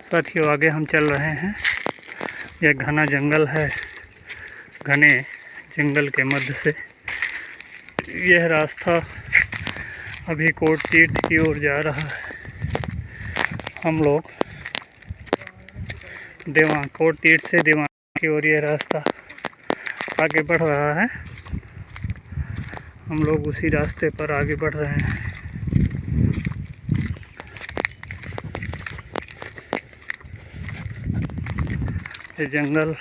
साथियों आगे हम चल रहे हैं। यह घना जंगल है। घने जंगल के मध्य से यह रास्ता अभी कोट तीर्थ की ओर जा रहा है। हम लोग कोट तीर्थ से देवांग की ओर यह रास्ता आगे बढ़ रहा है। हम लोग उसी रास्ते पर आगे बढ़ रहे हैं। ये जंगल,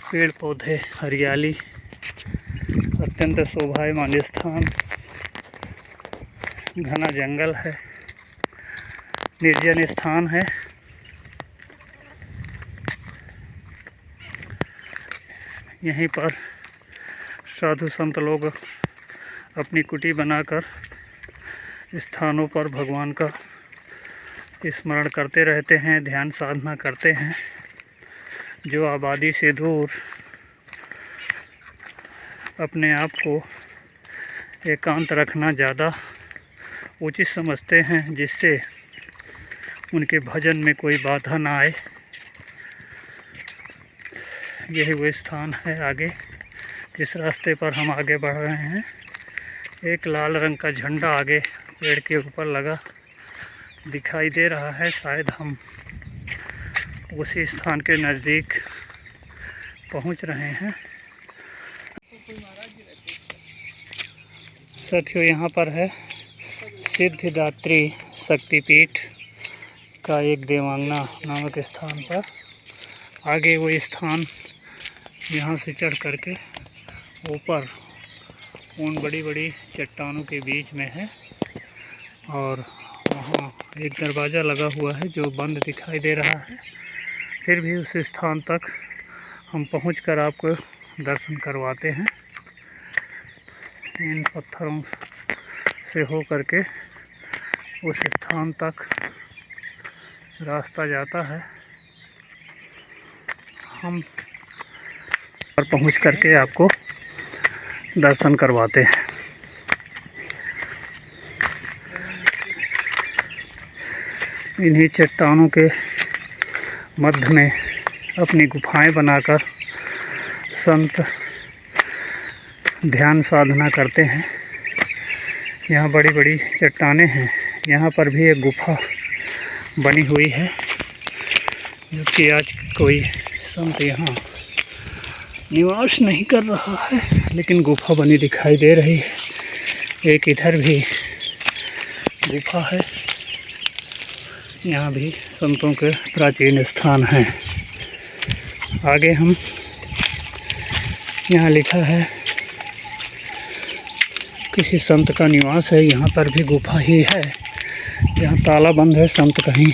पेड़ पौधे, हरियाली, अत्यंत शोभायमान स्थान, घना जंगल है, निर्जन स्थान है। यहीं पर साधु संत लोग अपनी कुटी बनाकर स्थानों पर भगवान का स्मरण करते रहते हैं, ध्यान साधना करते हैं। जो आबादी से दूर अपने आप को एकांत रखना ज़्यादा उचित समझते हैं, जिससे उनके भजन में कोई बाधा ना आए। यही वो स्थान है आगे जिस रास्ते पर हम आगे बढ़ रहे हैं। एक लाल रंग का झंडा आगे पेड़ के ऊपर लगा दिखाई दे रहा है। शायद हम उसी स्थान के नज़दीक पहुंच रहे हैं। साथियों यहाँ पर है सिद्धिदात्री शक्तिपीठ का एक देवांगना नामक स्थान पर। आगे वो स्थान यहाँ से चढ़ करके ऊपर उन बड़ी बड़ी चट्टानों के बीच में है और वहाँ एक दरवाज़ा लगा हुआ है जो बंद दिखाई दे रहा है। फिर भी उस स्थान तक हम पहुंचकर आपको दर्शन करवाते हैं। इन पत्थरों से हो करके उस स्थान तक रास्ता जाता है। हम पर पहुंच करके आपको दर्शन करवाते हैं। इन्हीं चट्टानों के मध्य में अपनी गुफाएं बनाकर संत ध्यान साधना करते हैं। यहाँ बड़ी बड़ी चट्टानें हैं। यहाँ पर भी एक गुफा बनी हुई है, जो कि आज कोई संत यहाँ निवास नहीं कर रहा है, लेकिन गुफा बनी दिखाई दे रही है। एक इधर भी गुफा है। यहाँ भी संतों के प्राचीन स्थान हैं। आगे हम यहाँ लिखा है किसी संत का निवास है। यहाँ पर भी गुफा ही है। यहाँ ताला बंद है, संत कहीं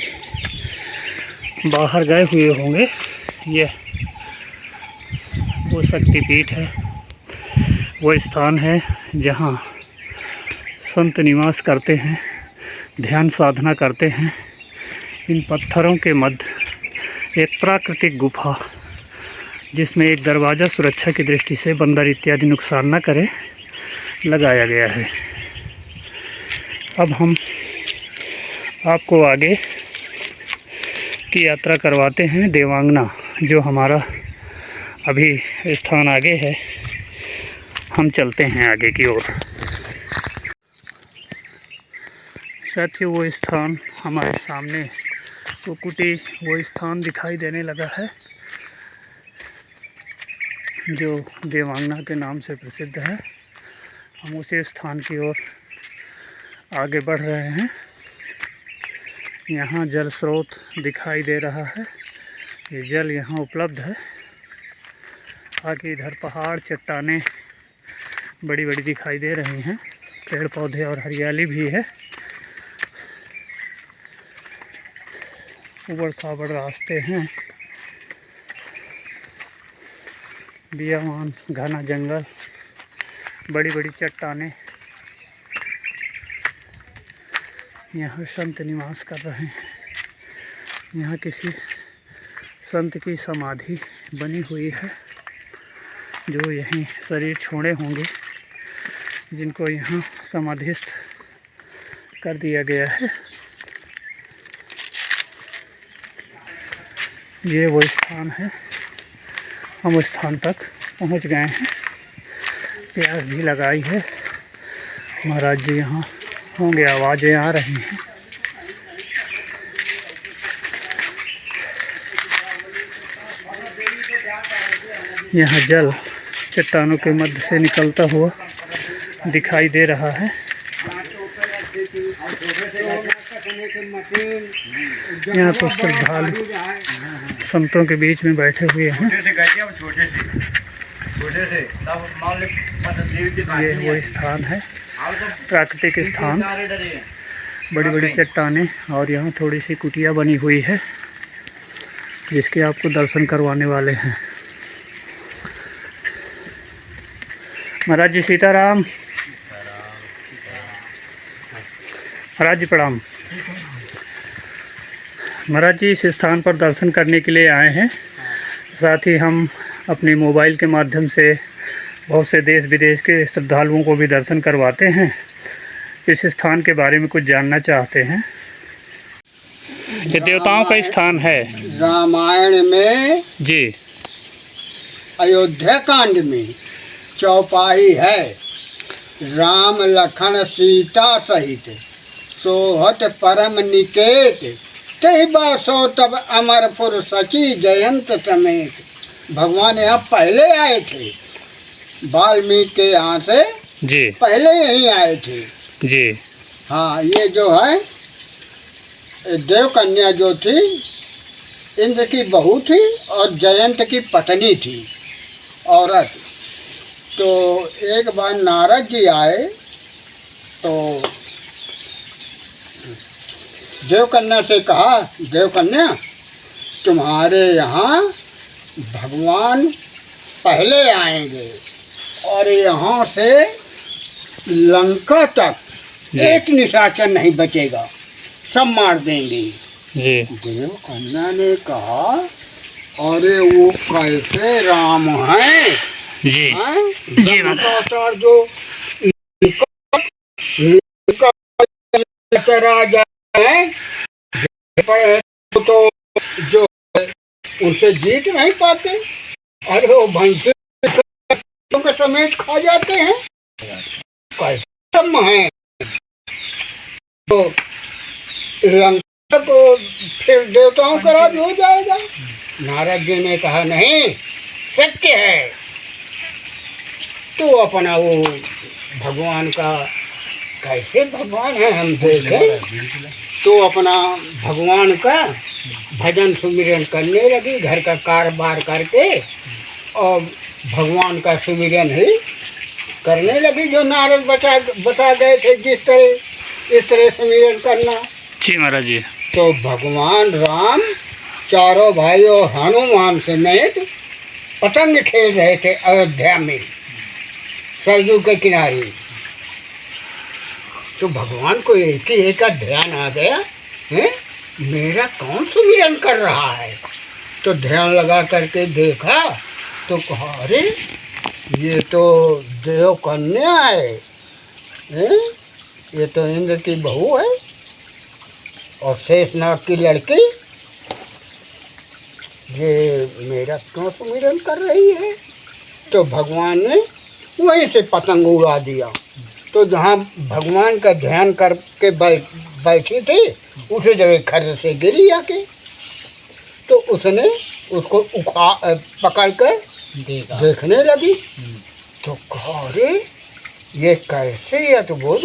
बाहर गए हुए होंगे। ये वो शक्तिपीठ है, वो स्थान है जहाँ संत निवास करते हैं, ध्यान साधना करते हैं। इन पत्थरों के मध्य एक प्राकृतिक गुफा, जिसमें एक दरवाज़ा सुरक्षा की दृष्टि से बंदर इत्यादि नुकसान न करे, लगाया गया है। अब हम आपको आगे की यात्रा करवाते हैं। देवांगना जो हमारा अभी स्थान आगे है, हम चलते हैं आगे की ओर। साथियों वो स्थान हमारे सामने, वो कुटी, वो स्थान दिखाई देने लगा है जो देवांगना के नाम से प्रसिद्ध है। हम उसी स्थान की ओर आगे बढ़ रहे हैं। यहाँ जल स्रोत दिखाई दे रहा है। ये जल यहाँ उपलब्ध है। आगे इधर पहाड़, चट्टानें बड़ी बड़ी दिखाई दे रही हैं। पेड़ पौधे और हरियाली भी है। ऊबड़ खाबड़ रास्ते हैं। बियावान घना जंगल, बड़ी बड़ी चट्टानें। यहाँ संत निवास कर रहे हैं। यहाँ किसी संत की समाधि बनी हुई है, जो यहीं शरीर छोड़े होंगे, जिनको यहाँ समाधिस्थ कर दिया गया है। ये वो स्थान है, हम उस स्थान तक पहुंच गए हैं। प्यास भी लगाई है। महाराज जी यहाँ होंगे, आवाज़ें आ रही हैं। यहाँ जल चट्टानों के मध्य से निकलता हुआ दिखाई दे रहा है। यहाँ तो श्रद्धालु संतों के बीच में बैठे हुए हैं। ये वो स्थान है, प्राकृतिक स्थान, बड़ी बड़ी चट्टानें, और यहाँ थोड़ी सी कुटिया बनी हुई है जिसके आपको दर्शन करवाने वाले हैं। महाराज जी सीताराम। महाराज जी प्रणाम। महाराज जी इस स्थान पर दर्शन करने के लिए आए हैं, साथ ही हम अपने मोबाइल के माध्यम से बहुत से देश विदेश के श्रद्धालुओं को भी दर्शन करवाते हैं। इस स्थान के बारे में कुछ जानना चाहते हैं। ये देवताओं का स्थान है। रामायण में जी, अयोध्या कांड में चौपाई है। राम लखन सीता सहित सोहत परम निकेत, तहि बरसो तब अमरपुर सची जयंत समेत। भगवान यहाँ पहले आए थे, वाल्मीकि के यहाँ से जी, पहले यहीं आए थे जी। हाँ, ये जो है देव कन्या जो थी, इंद्र की बहू थी और जयंत की पत्नी थी, औरत। तो एक बार नारद जी आए तो देवकन्या से कहा, देवकन्या तुम्हारे यहाँ भगवान पहले आएंगे और यहाँ से लंका तक एक निशाचर नहीं बचेगा, सब मार देंगे। जी। देवकन्या ने कहा, अरे वो कैसे राम हैं? जी जी अवतार जो राजा है तो जो उनसे जीत नहीं पाते। अरे वो भैंसे के समेत खा जाते हैं, कैसे हैं? तो लंका तो फिर देवताओं का राज हो जाएगा। नारद जी ने कहा, नहीं, सत्य है। तो अपना वो भगवान का, कैसे भगवान है हम देखें, तो अपना भगवान का भजन सुमिरन करने लगी, घर का कारोबार करके, और भगवान का सुमिरन ही करने लगी जो नारद बता गए थे, जिस तरह इस तरह सुमिरन करना। जी महाराज जी। तो भगवान राम चारों भाइयों हनुमान समेत पतंग खेल रहे थे अयोध्या में, सरयू के किनारे। तो भगवान को एक ही का ध्यान आ गया, है मेरा कौन सुमिरन कर रहा है। तो ध्यान लगा करके देखा तो कहा, अरे ये तो देव कन्या है, ये तो इंद्र की बहू है और शेषनाग की लड़की, ये मेरा क्यों सुमिरन कर रही है। तो भगवान ने वहीं से पतंग उड़ा दिया। तो जहाँ भगवान का ध्यान करके बैठी थी, उसे जगह खर से गिरी आके। तो उसने उसको पकड़ कर देखने लगी। तो कहा, अरे ये कैसे अद्भुत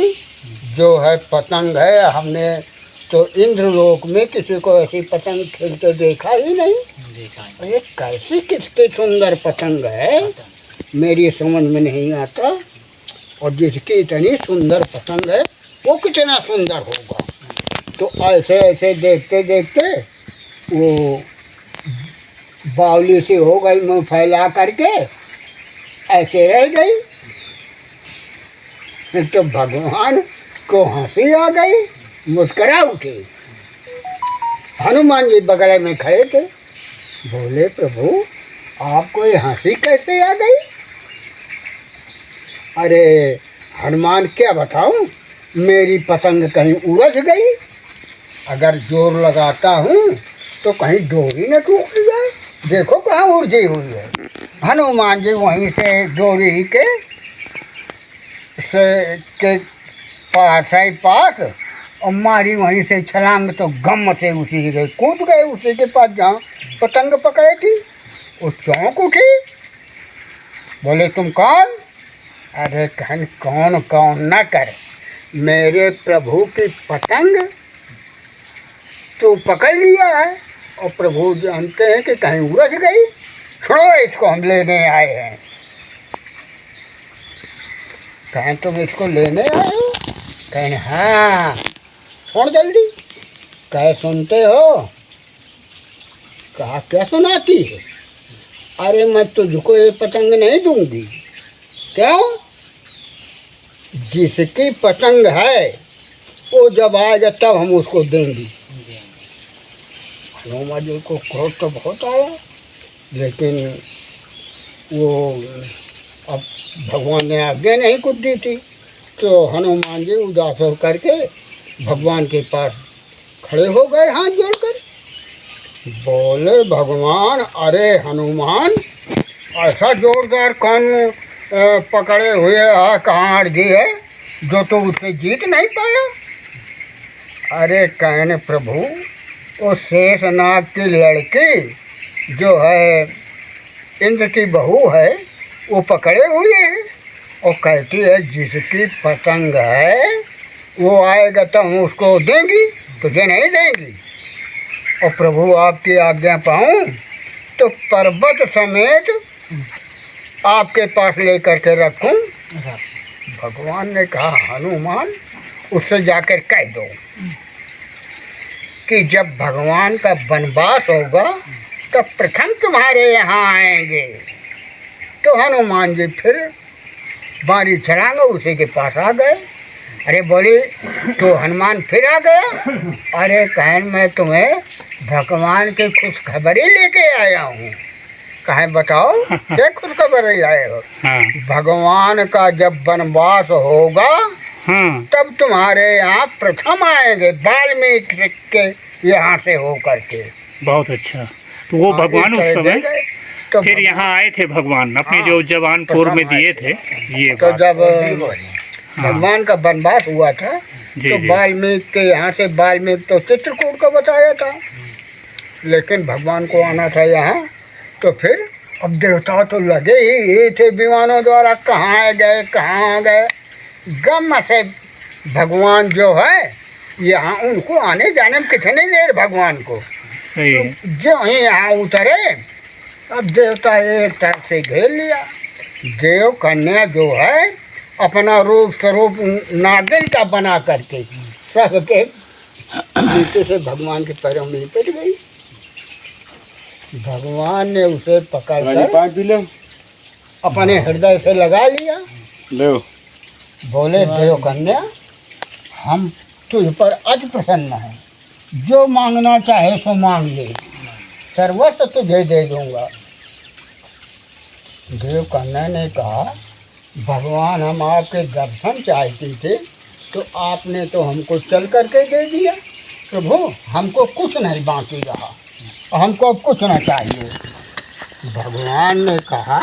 जो है पतंग है, हमने तो इंद्रलोक में किसी को ऐसी पतंग खेलते देखा ही नहीं। ये कैसी किसकी सुंदर पतंग है, मेरी समझ में नहीं आता। और जिसकी इतनी सुंदर पतंग है वो कितना सुंदर होगा। तो ऐसे ऐसे देखते देखते वो बावली सी हो गई, मुँह फैला करके ऐसे रह गई। तो भगवान को हंसी आ गई, मुस्करा उठे। हनुमान जी बगल में खड़े थे, बोले, प्रभु आपको ये हंसी कैसे आ गई। अरे हनुमान क्या बताऊं, मेरी पतंग कहीं उलझ गई। अगर जोर लगाता हूँ तो कहीं डोरी न टूट जाए। देखो कहाँ उलझी हुई है। हनुमान जी वहीं से डोरी के पास और मारी वहीं से छलांग, तो गम से उसी के कूद गए उसी के पास जहाँ पतंग पकड़े थी। वो चौंक उठी, बोले तुम कौन? अरे कहन कौन कौन न कर, मेरे प्रभु की पतंग तू पकड़ लिया है और प्रभु जानते हैं कि कहीं उलझ गई। छोड़ो, इसको हम लेने आए हैं। कहें तुम इसको लेने आए हो? कहें हाँ। छोड़ जल्दी। कहे सुनते हो? कहा क्या सुनाती है? अरे मैं तुझको ये पतंग नहीं दूंगी। क्यों? जिसकी पतंग है वो जब आएगा तब हम उसको देंगे। हनुमान जी को क्रोध तो बहुत आया, लेकिन वो अब भगवान ने आज्ञा नहीं कुछ दी थी, तो हनुमान जी उदास हो करके भगवान के पास खड़े हो गए हाथ जोड़कर। बोले भगवान, अरे हनुमान, ऐसा जोरदार कौन पकड़े हुए है, कहाँ अड़ गई है जो तो उससे जीत नहीं पाया? अरे कहने प्रभु, वो शेषनाग की लड़की जो है इंद्र की बहू है वो पकड़े हुए है और कहती है जिसकी पतंग है वो आएगा तो हम उसको देंगी, तुझे नहीं देंगी। और प्रभु आपकी आज्ञा पाऊँ तो पर्वत समेत आपके पास लेकर के रखूं। भगवान ने कहा हनुमान, उससे जाकर कह दो कि जब भगवान का वनवास होगा तो प्रथम तुम्हारे यहाँ आएंगे। तो हनुमान जी फिर बारी छलांग उसी के पास आ गए। अरे बोली, तो हनुमान फिर आ गया। अरे कहन मैं तुम्हें भगवान की खुशखबरी लेके आया हूँ। कहें बताओ क्या खुशखबरी आए हो? हाँ। भगवान का जब वनवास होगा हाँ। तब तुम्हारे यहाँ प्रथम आएंगे, वाल्मीकि के यहाँ से हो करके। बहुत अच्छा। तो वो भगवान उस समय तो फिर यहाँ आए थे, भगवान अपने हाँ, जो जवानपुर में प्रथम दिए आए थे ये तो बात। जब भगवान का वनवास हुआ था जी, तो जी। वाल्मीकि के यहाँ से, वाल्मीकि तो चित्रकूट का बताया था, लेकिन भगवान को आना था यहाँ। तो फिर अब देवता तो लगे ही थे विमानों द्वारा, कहाँ गए कहाँ गए। गम से भगवान जो है यहाँ, उनको आने जाने में कितनी देर भगवान को। सही है। जो ही यहाँ उतरे, अब देवता एक तरफ से घेर लिया। देव कन्या जो है अपना रूप स्वरूप नागिन का बना करके सबके नीचे से भगवान के पैरों में लिपट गई। भगवान ने उसे पकड़कर अपने हृदय से लगा लिया। बोले देव कन्या, हम तुझ पर अति प्रसन्न हैं, जो मांगना चाहे सो मांग ले, सर्वस्व तुझे दे दूंगा। देव कन्या ने कहा भगवान, हम आपके दर्शन चाहते थे तो आपने तो हमको चल करके दे दिया। प्रभु, हमको कुछ नहीं बाकी रहा, हमको अब कुछ ना चाहिए। भगवान ने कहा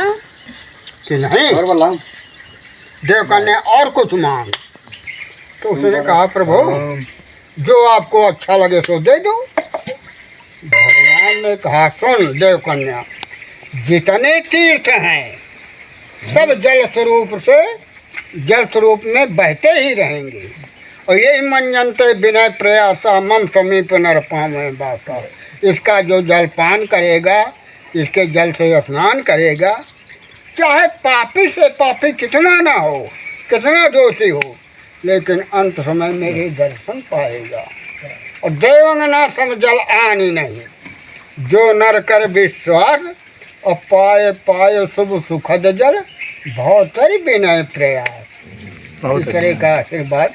कि नहीं, देव कन्या और कुछ मांग। तो उसने कहा प्रभु, जो आपको अच्छा लगे सो दे दो। भगवान ने कहा सुन देव कन्या, जितने तीर्थ हैं सब जल स्वरूप में बहते ही रहेंगे, और यही मंजनते विनय प्रयासा मम समीप नर पावे बासा। इसका जो जलपान करेगा, इसके जल से स्नान करेगा, चाहे पापी से पापी कितना ना हो, कितना दोषी हो, लेकिन अंत समय मेरे दर्शन पाएगा। और देवंगना सम जल आनी नहीं, जो नर कर विश्वास और पाए पाए शुभ सुखद जल, भौतरी विनय प्रयास। बहुत इस तरह अच्छा। का आशीर्वाद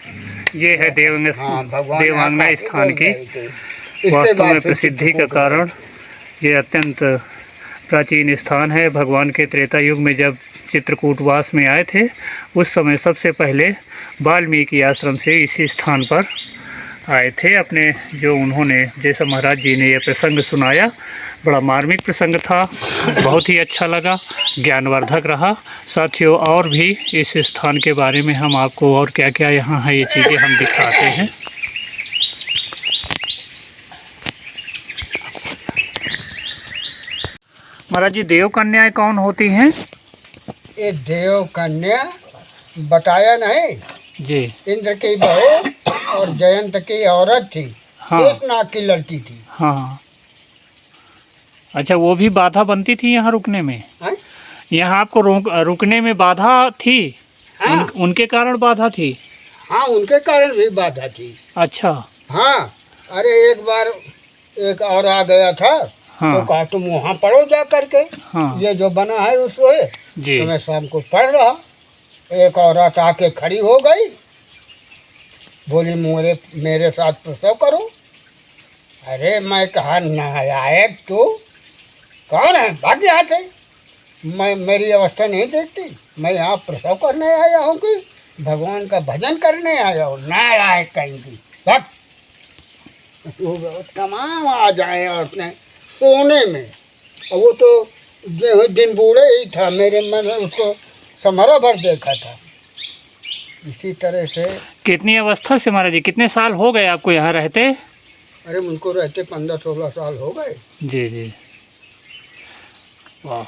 ये है देवांगना स्थान की इसके वास्तव बाद में फिर प्रसिद्धि का कारण। ये अत्यंत प्राचीन स्थान है। भगवान के त्रेता युग में जब चित्रकूटवास में आए थे, उस समय सबसे पहले वाल्मीकि आश्रम से इसी स्थान पर आए थे अपने, जो उन्होंने जैसा महाराज जी ने यह प्रसंग सुनाया, बड़ा मार्मिक प्रसंग था, बहुत ही अच्छा लगा, ज्ञानवर्धक रहा। साथियों, और भी इस स्थान के बारे में हम आपको और क्या क्या यहाँ है ये चीज़ें हम दिखाते हैं। महाराज जी, देव कन्याएं कौन होती हैं? ये देव कन्या बताया नहीं, जी। इंद्र की बहू और जयंत की औरत थी। हाँ। शेषनाग की लड़की थी। हाँ। अच्छा, वो भी बाधा बनती थी यहाँ रुकने में? हैं? यहाँ आपको रुकने में बाधा थी? हाँ। उनके कारण बाधा थी? हाँ, उनके कारण भी बाधा थी। अच्छा। हाँ, अरे एक बार एक और आ गया था। हाँ। तो कहा तुम वहाँ पढ़ो जा करके। हाँ। ये जो बना है उसको है। जी। तो मैं शाम को पढ़ रहा, एक औरत आके खड़ी हो गई, बोली मेरे साथ प्रसव करो। अरे मैं कहा नालायक तू कौन है, भाग यहाँ से, मैं मेरी अवस्था नहीं देखती, मैं यहाँ प्रसव करने आया हूँ कि भगवान का भजन करने आया हूँ, नालायक कहेंगी, भाग। वो तमाम आ जाए औरतें सोने में, और वो तो दिन बूढ़े ही था, मेरे मन उसको समरा भर देखा था। इसी तरह से कितनी अवस्था से महाराज जी, कितने साल हो गए आपको यहाँ रहते? अरे उनको रहते 15-16 साल हो गए। जी जी, वाह,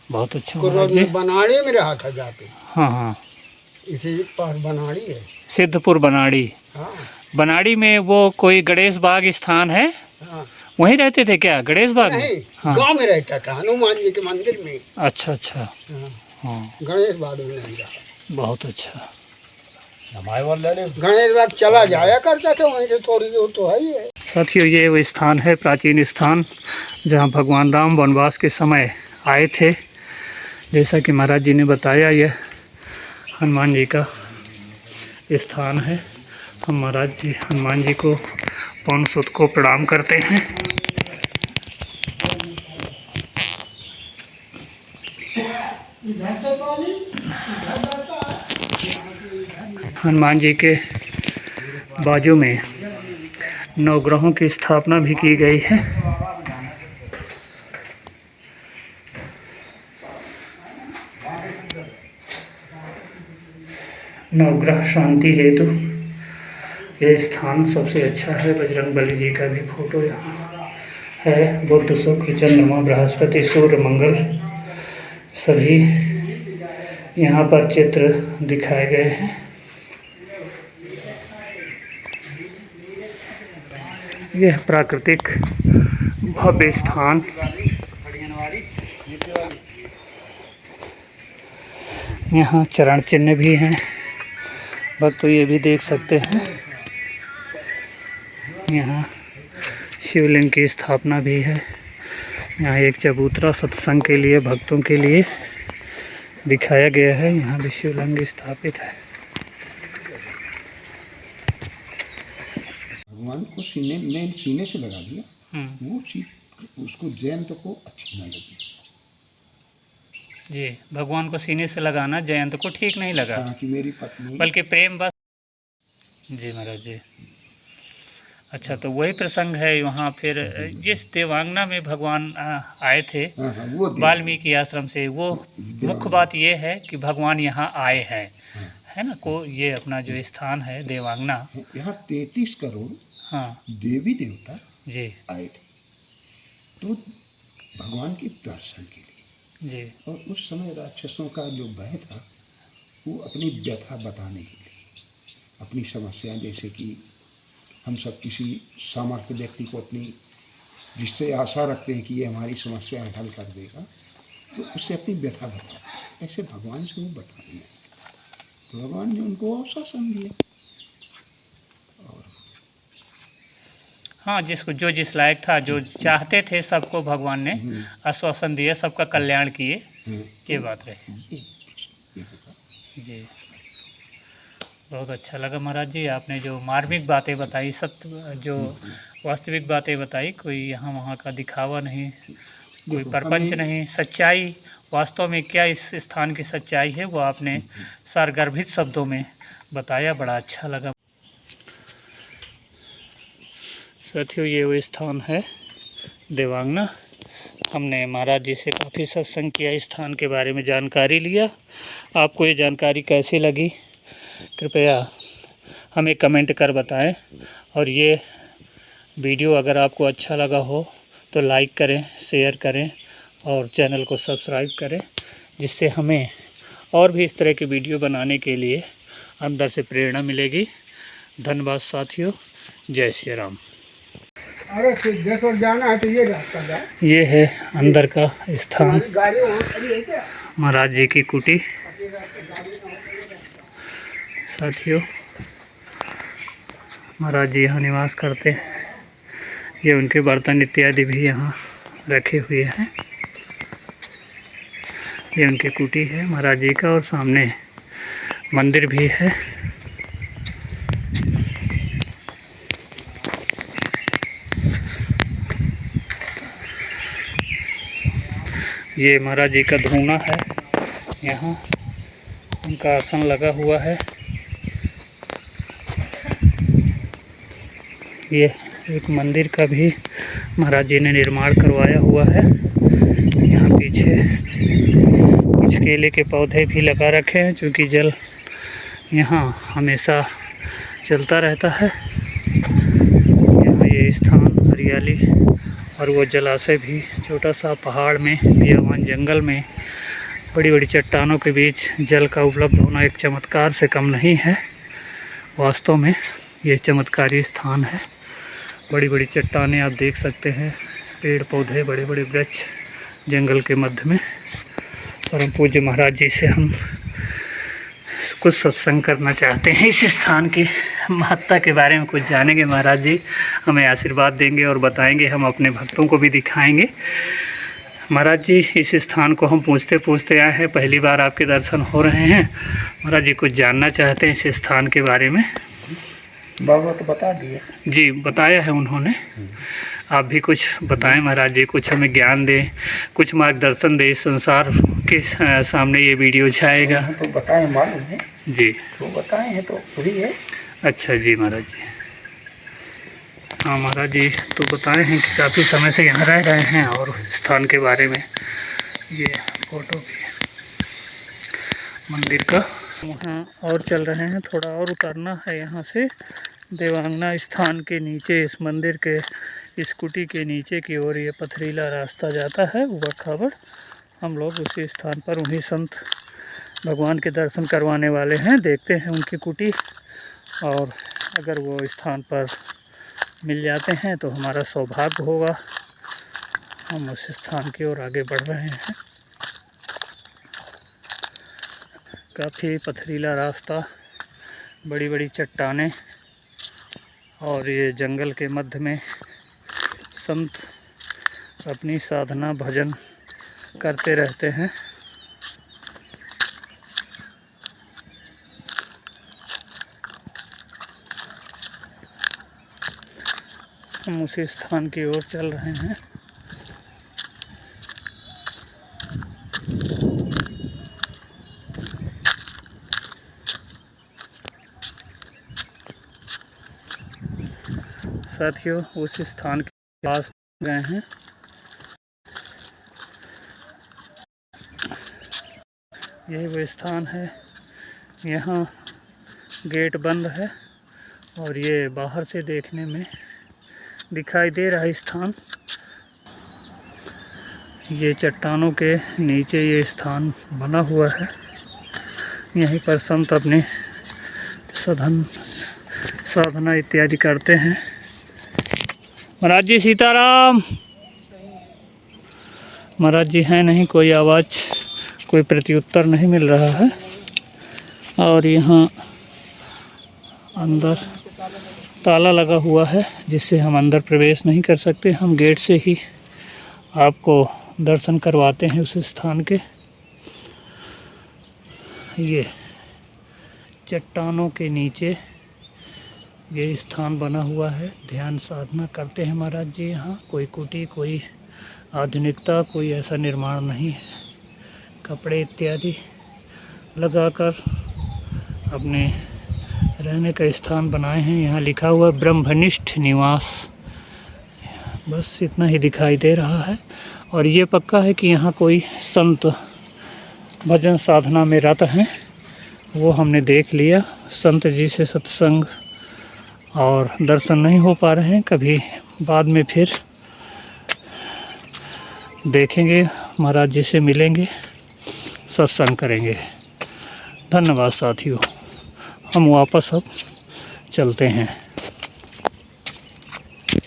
बहुत अच्छा तो महाराज जी। बनाड़ी में रहा था जाके। हाँ हाँ, इसी पास बनाड़ी है। सिद्धपुर बनाड़ी। हाँ बनाड़ी में वो कोई गणेश बाग स्थान है, हाँ। वहीं रहते थे क्या, गणेश बाग में? नहीं, हाँ। गांव में रहता था, हनुमान जी के मंदिर में। अच्छा अच्छा। हाँ, हाँ, गणेश बाग में नहीं रहा। बहुत अच्छा। गणेश बाग चला जाया करता था, वहीं से थोड़ी दूर तो है ही है। साथियों, ये वो स्थान है, प्राचीन स्थान, जहाँ भगवान राम वनवास के समय आए थे। जैसा कि महाराज जी ने बताया, यह हनुमान जी का स्थान है। हम महाराज जी हनुमान जी को पवन सुत को प्रणाम करते हैं। हनुमान जी के बाजू में नवग्रहों की स्थापना भी की गई है। नवग्रह शांति हेतु यह स्थान सबसे अच्छा है। बजरंगबली जी का भी फोटो यहाँ है। बुध, शुक्र, चंद्रमा, बृहस्पति, सूर्य, मंगल सभी यहाँ पर चित्र दिखाए गए हैं। यह प्राकृतिक भव्य स्थान यहाँ चरण चिन्ह भी हैं, बस तो ये भी देख सकते हैं। यहाँ शिवलिंग की स्थापना भी है। यहाँ एक चबूतरा सत्संग के लिए, भक्तों के लिए दिखाया गया है। यहाँ भी शिवलिंग स्थापित है। भगवान को सीने से लगा दिया, वो चीज उसको जयंत को अच्छी ना लगी। जी, भगवान को सीने से लगाना जयंत को ठीक नहीं लगा, कि मेरी पत्नी, बल्कि प्रेम बस। जी महाराज जी, अच्छा, तो वही प्रसंग है वहाँ। फिर जिस देवांगना में भगवान आए थे वाल्मीकि आश्रम से, वो मुख्य बात ये है कि भगवान यहाँ आए हैं, है ना, को ये अपना जो स्थान है देवांगना, यहाँ 33 करोड़ हाँ देवी देवता जी आए थे, तो भगवान के दर्शन के लिए जी। और उस समय राक्षसों का जो भय था, वो अपनी व्यथा बताने के लिए, अपनी समस्याएं, जैसे कि हम सब किसी सामर्थ्य व्यक्ति को अपनी, जिससे आशा रखते हैं कि ये हमारी समस्याएं हल कर देगा, तो उससे अपनी व्यथा बता, ऐसे भगवान से वो बता दिया। तो भगवान ने उनको आश्वासन दिया, और हाँ, जिसको जो जिस लायक था, जो चाहते थे, सबको भगवान ने आश्वासन दिया, सबका कल्याण किए, ये बात रही जी। बहुत अच्छा लगा महाराज जी, आपने जो मार्मिक बातें बताई, सत्य जो वास्तविक बातें बताई, कोई यहाँ वहाँ का दिखावा नहीं, कोई परपंच नहीं, सच्चाई वास्तव में क्या इस स्थान की सच्चाई है, वो आपने सारगर्भित शब्दों में बताया। बड़ा अच्छा लगा। साथियों, ये वो स्थान है देवांगना। हमने महाराज जी से काफ़ी सत्संग किया, इस स्थान के बारे में जानकारी लिया। आपको ये जानकारी कैसी लगी कृपया हमें कमेंट कर बताएं। और ये वीडियो अगर आपको अच्छा लगा हो तो लाइक करें, शेयर करें और चैनल को सब्सक्राइब करें, जिससे हमें और भी इस तरह की वीडियो बनाने के लिए अंदर से प्रेरणा मिलेगी। धन्यवाद साथियों, जय श्री राम। अरे सिद्धेश्वर जाना है तो ये रास्ता जाए। ये है अंदर का स्थान, गाड़ी वहाँ खड़ी है क्या? महाराज जी की कुटी। साथियों, महाराज जी यहाँ निवास करते हैं। ये उनके बर्तन इत्यादि भी यहाँ रखे हुए हैं। ये उनकी कुटी है महाराज जी का, और सामने मंदिर भी है। ये महाराज जी का धूना है, यहाँ उनका आसन लगा हुआ है। ये एक मंदिर का भी महाराज जी ने निर्माण करवाया हुआ है। यहाँ पीछे कुछ केले के पौधे भी लगा रखे हैं, क्योंकि जल यहाँ हमेशा चलता रहता है। यहाँ ये स्थान हरियाली और वो जलाशय भी छोटा सा पहाड़ में बियावान जंगल में बड़ी बड़ी चट्टानों के बीच जल का उपलब्ध होना एक चमत्कार से कम नहीं है। वास्तव में ये चमत्कारी स्थान है। बड़ी बड़ी चट्टानें आप देख सकते हैं, पेड़ पौधे, बड़े बड़े वृक्ष जंगल के मध्य में। परम पूज्य महाराज जी से हम कुछ सत्संग करना चाहते हैं, इस स्थान की महत्ता के बारे में कुछ जानेंगे। महाराज जी हमें आशीर्वाद देंगे और बताएंगे, हम अपने भक्तों को भी दिखाएंगे। महाराज जी, इस स्थान को हम पूछते पूछते आए हैं, पहली बार आपके दर्शन हो रहे हैं। महाराज जी कुछ जानना चाहते हैं इस स्थान के बारे में। बाबा तो बता दिए जी, बताया है उन्होंने, आप भी कुछ बताएं महाराज जी, कुछ हमें ज्ञान दें, कुछ मार्गदर्शन दें। संसार के सामने ये वीडियो जाएगा तो बताएं, मालूम है जी, तो बताएं हैं तो वही है। अच्छा जी महाराज जी। हाँ महाराज जी, तो बताए हैं कि काफ़ी समय से यहाँ रह रहे हैं और स्थान के बारे में। ये फोटो भी है मंदिर का। वहाँ और चल रहे हैं, थोड़ा और उतरना है यहाँ से। देवांगना स्थान के नीचे, इस मंदिर के, इस कुटी के नीचे की ओर ये पथरीला रास्ता जाता है ऊबड़ खाबड़। हम लोग उसी स्थान पर उन्हीं संत भगवान के दर्शन करवाने वाले हैं। देखते हैं उनकी कुटी, और अगर वो स्थान पर मिल जाते हैं तो हमारा सौभाग्य होगा। हम उस स्थान की ओर आगे बढ़ रहे हैं। काफ़ी पथरीला रास्ता, बड़ी बड़ी चट्टानें, और ये जंगल के मध्य में संत अपनी साधना भजन करते रहते हैं। हम उसी स्थान की ओर चल रहे हैं। साथियों, उस स्थान के पास गए हैं। यही वो स्थान है। यहाँ गेट बंद है और ये बाहर से देखने में दिखाई दे रहा है स्थान। ये चट्टानों के नीचे ये स्थान बना हुआ है। यहीं पर संत अपने साधना इत्यादि करते हैं। महाराज जी सीताराम। महाराज जी हैं नहीं, कोई आवाज़, कोई प्रत्युत्तर नहीं मिल रहा है। और यहाँ अंदर ताला लगा हुआ है, जिससे हम अंदर प्रवेश नहीं कर सकते। हम गेट से ही आपको दर्शन करवाते हैं उस स्थान के। ये चट्टानों के नीचे ये स्थान बना हुआ है। ध्यान साधना करते हैं महाराज जी यहाँ। कोई कुटी, कोई आधुनिकता, कोई ऐसा निर्माण नहीं है। कपड़े इत्यादि लगाकर अपने रहने का स्थान बनाए हैं। यहाँ लिखा हुआ ब्रह्मनिष्ठ निवास बस इतना ही दिखाई दे रहा है। और ये पक्का है कि यहाँ कोई संत भजन साधना में रत हैं, वो हमने देख लिया। संत जी से सत्संग और दर्शन नहीं हो पा रहे हैं, कभी बाद में फिर देखेंगे, महाराज जी से मिलेंगे, सत्संग करेंगे। धन्यवाद साथियों, हम वापस अब चलते हैं।